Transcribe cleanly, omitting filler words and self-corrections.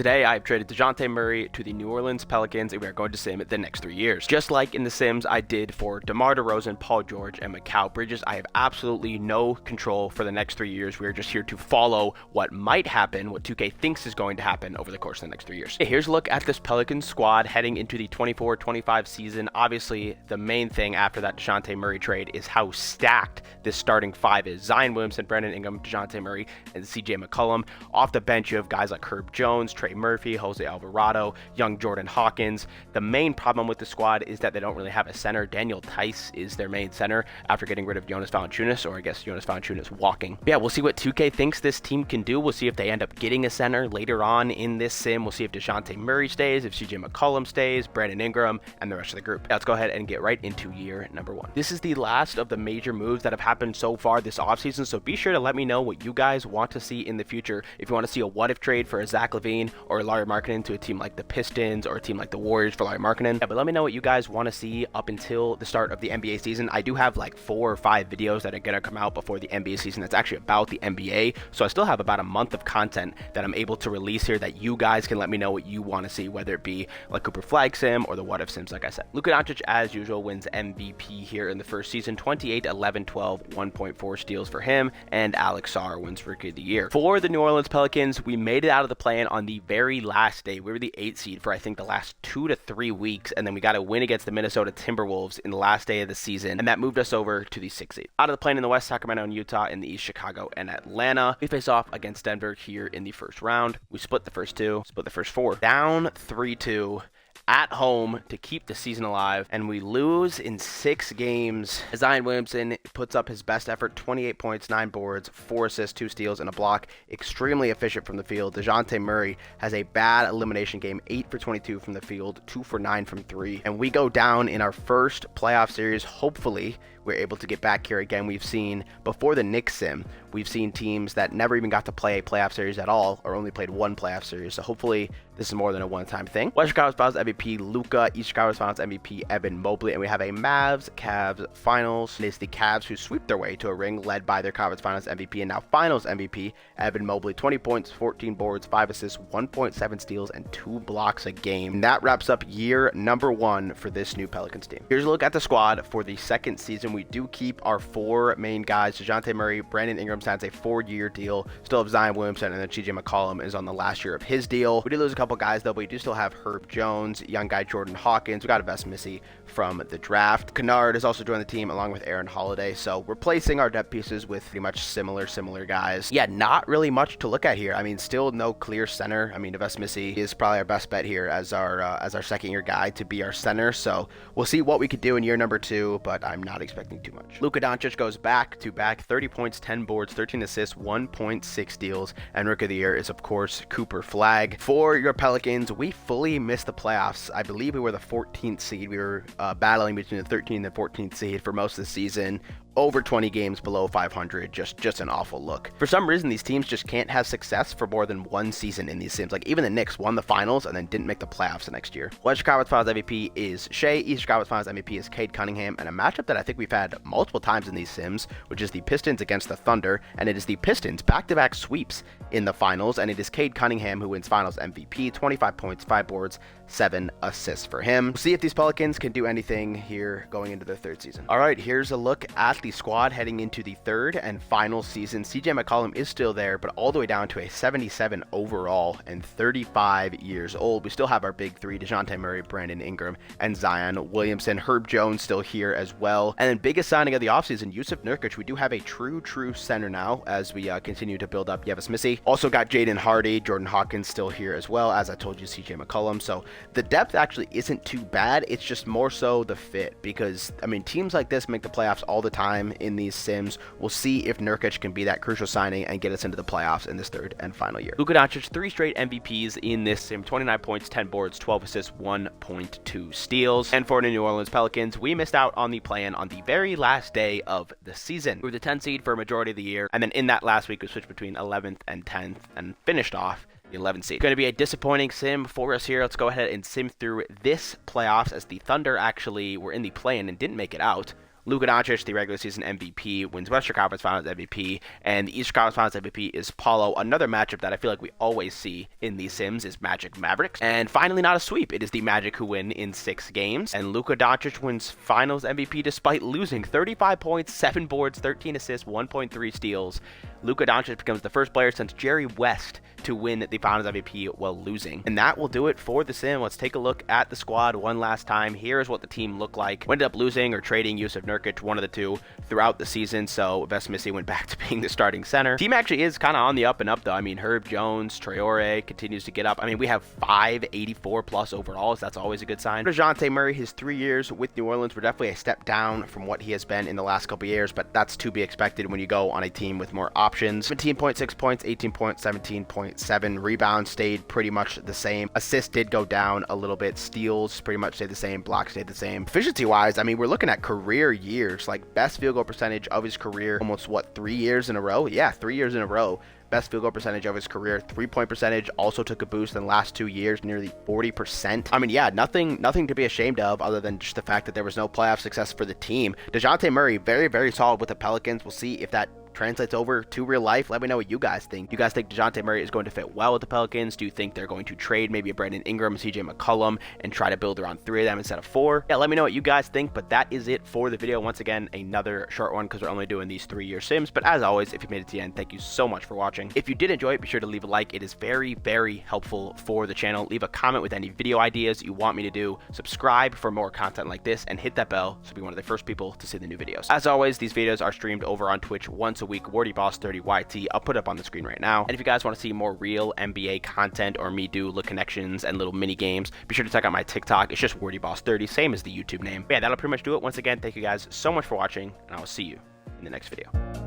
Today, I've traded Dejounte Murray to the New Orleans Pelicans, and we are going to sim the next 3 years. Just like in the sims I did for DeMar DeRozan, Paul George, and Mikal Bridges, I have absolutely no control for the next 3 years. We are just here to follow what might happen, what 2K thinks is going to happen over the course of the next 3 years. Okay, here's a look at this Pelicans squad heading into the 24-25 season. Obviously, the main thing after that Dejounte Murray trade is how stacked this starting five is. Zion Williamson, Brandon Ingram, Dejounte Murray, and CJ McCollum. Off the bench, you have guys like Herb Jones, Trey Murphy, Jose Alvarado, young Jordan Hawkins. The main problem with the squad is that they don't really have a center. Daniel Tice is their main center after getting rid of Jonas Valanciunas, or I guess Jonas Valanciunas walking. But yeah, we'll see what 2K thinks this team can do. We'll see if they end up getting a center later on in this sim. We'll see if Dejounte Murray stays, if CJ McCollum stays, Brandon Ingram, and the rest of the group. Let's go ahead and get right into year number 1. This is the last of the major moves that have happened so far this offseason, so be sure to let me know what you guys want to see in the future. If you want to see a what-if trade for a Zach LaVine or a Lauri Markkanen to a team like the Pistons or a team like the Warriors for Lauri Markkanen. Yeah, but let me know what you guys want to see up until the start of the NBA season. I do have like 4 or 5 videos that are going to come out before the NBA season that's actually about the NBA, so I still have about a month of content that I'm able to release here that you guys can let me know what you want to see, whether it be like Cooper Flag sim or the what if sims like I said. Luka Doncic, as usual, wins MVP here in the first season. 28, 11, 12, 1.4 steals for him, and Alex Sarr wins Rookie of the Year. For the New Orleans Pelicans, we made it out of the play-in on the very last day. We were the 8th seed for I think the last 2 to 3 weeks, and then we got a win against the Minnesota Timberwolves in the last day of the season, and that moved us over to the 6th seed. Out of the play-in in the West, Sacramento and Utah. In the East, Chicago and Atlanta. We face off against Denver here in the first round. We split the first 2, split the first 4. Down 3-2. At home to keep the season alive, and we lose in 6 games. Zion Williamson puts up his best effort, 28 points, 9 boards, 4 assists, 2 steals, and a block. Extremely efficient from the field. Dejounte Murray has a bad elimination game, 8 for 22 from the field, 2 for 9 from 3. And we go down in our first playoff series. Hopefully, we're able to get back here again. We've seen, before the Knicks sim, we've seen teams that never even got to play a playoff series at all, or only played 1 playoff series. So hopefully, this is more than a one-time thing. Western Conference Finals MVP Luka, Eastern Conference Finals MVP Evan Mobley, and we have a Mavs-Cavs Finals. It is the Cavs who sweep their way to a ring, led by their Conference Finals MVP and now Finals MVP Evan Mobley. 20 points, 14 boards, 5 assists, 1.7 steals, and 2 blocks a game. And that wraps up year number 1 for this new Pelicans team. Here's a look at the squad for the second season. We do keep our 4 main guys. Dejounte Murray, Brandon Ingram signs a 4-year deal. Still have Zion Williamson, and then CJ McCollum is on the last year of his deal. We did lose a couple guys though, but we do still have Herb Jones, young guy Jordan Hawkins. We got Wes Missy from the draft. Kennard has also joined the team along with Aaron Holiday. So replacing our depth pieces with pretty much similar guys. Yeah, not really much to look at here. I mean, still no clear center. I mean, Wes Missy is probably our best bet here as our second year guy to be our center. So we'll see what we could do in year number 2, but I'm not expecting too much. Luka Doncic goes back, 30 points, 10 boards, 13 assists, 1.6 steals, and Rookie of the Year is of course Cooper Flag. For your Pelicans, we fully missed the playoffs. I believe we were the 14th seed. We were battling between the 13th and 14th seed for most of the season. Over 20 games below 500, just an awful look. For some reason, these teams just can't have success for more than 1 season in these sims. Like even the Knicks won the finals and then didn't make the playoffs the next year. Western Conference Finals MVP is Shea. Eastern Conference Finals MVP is Cade Cunningham, and a matchup that I think we've had multiple times in these sims, which is the Pistons against the Thunder, and it is the Pistons back-to-back sweeps in the finals, and it is Cade Cunningham who wins Finals MVP, 25 points, 5 boards, 7 assists for him. We'll see if these Pelicans can do anything here going into their 3rd season. All right, here's a look at the squad heading into the 3rd and final season. CJ McCollum is still there, but all the way down to a 77 overall and 35 years old. We still have our big 3, Dejounte Murray, Brandon Ingram, and Zion Williamson. Herb Jones still here as well. And then biggest signing of the offseason, Jusuf Nurkic. We do have a true center now as we continue to build up Wes Missy. Also got Jaden Hardy, Jordan Hawkins still here as well. As I told you, CJ McCollum. So the depth actually isn't too bad. It's just more so the fit, because I mean, teams like this make the playoffs all the time in these sims. We'll see if Nurkic can be that crucial signing and get us into the playoffs in this 3rd and final year. Luka Doncic, 3 straight MVPs in this sim, 29 points, 10 boards, 12 assists, 1.2 steals. And for the New Orleans Pelicans, we missed out on the play-in on the very last day of the season. We were the 10th seed for a majority of the year, and then in that last week we switched between 11th and 10th and finished off the 11th seed. Going to be a disappointing sim for us here. Let's go ahead and sim through this playoffs, as the Thunder actually were in the play-in and didn't make it out. Luka Doncic, the regular season MVP, wins Western Conference Finals MVP, and the Eastern Conference Finals MVP is Paulo. Another matchup that I feel like we always see in these Sims is Magic Mavericks. And finally, not a sweep. It is the Magic who win in 6 games, and Luka Doncic wins Finals MVP despite losing 35 points, 7 boards, 13 assists, 1.3 steals. Luka Doncic becomes the first player since Jerry West to win the Finals MVP while losing. And that will do it for the Sim. Let's take a look at the squad one last time. Here's what the team looked like. We ended up losing or trading Yusuf Nurkic, one of the two, throughout the season, so Ves Missy went back to being the starting center. Team actually is kind of on the up and up, though. I mean, Herb Jones, Traore continues to get up. I mean, we have 584 plus overalls. That's always a good sign. Dejounte Murray, his 3 years with New Orleans were definitely a step down from what he has been in the last couple years, but that's to be expected when you go on a team with more options. 17.6 points, 18 points, 17.7. Rebounds stayed pretty much the same. Assists did go down a little bit. Steals pretty much stayed the same. Blocks stayed the same. Efficiency-wise, I mean, we're looking at career years, like best field goal percentage of his career, almost, what, 3 years in a row? Yeah, 3 years in a row. Best field goal percentage of his career. 3-point percentage also took a boost in the last 2 years, nearly 40%. I mean, yeah, nothing to be ashamed of other than just the fact that there was no playoff success for the team. Dejounte Murray, very, very solid with the Pelicans. We'll see if that translates over to real life. Let me know what you guys think. Do you guys think Dejounte Murray is going to fit well with the Pelicans? Do you think they're going to trade maybe a Brandon Ingram, CJ McCollum, and try to build around 3 of them instead of 4? Yeah, let me know what you guys think, but that is it for the video. Once again, another short one because we're only doing these 3-year Sims, but as always, if you made it to the end, thank you so much for watching. If you did enjoy it, be sure to leave a like. It is very, very helpful for the channel. Leave a comment with any video ideas you want me to do. Subscribe for more content like this, and hit that bell so be one of the first people to see the new videos. As always, these videos are streamed over on Twitch once a week. WardyBoss30YT. I'll put it up on the screen right now. And if you guys want to see more real NBA content or me do little connections and little mini games, be sure to check out my TikTok. It's just WardyBoss30, same as the YouTube name. But yeah, that'll pretty much do it. Once again, thank you guys so much for watching, and I will see you in the next video.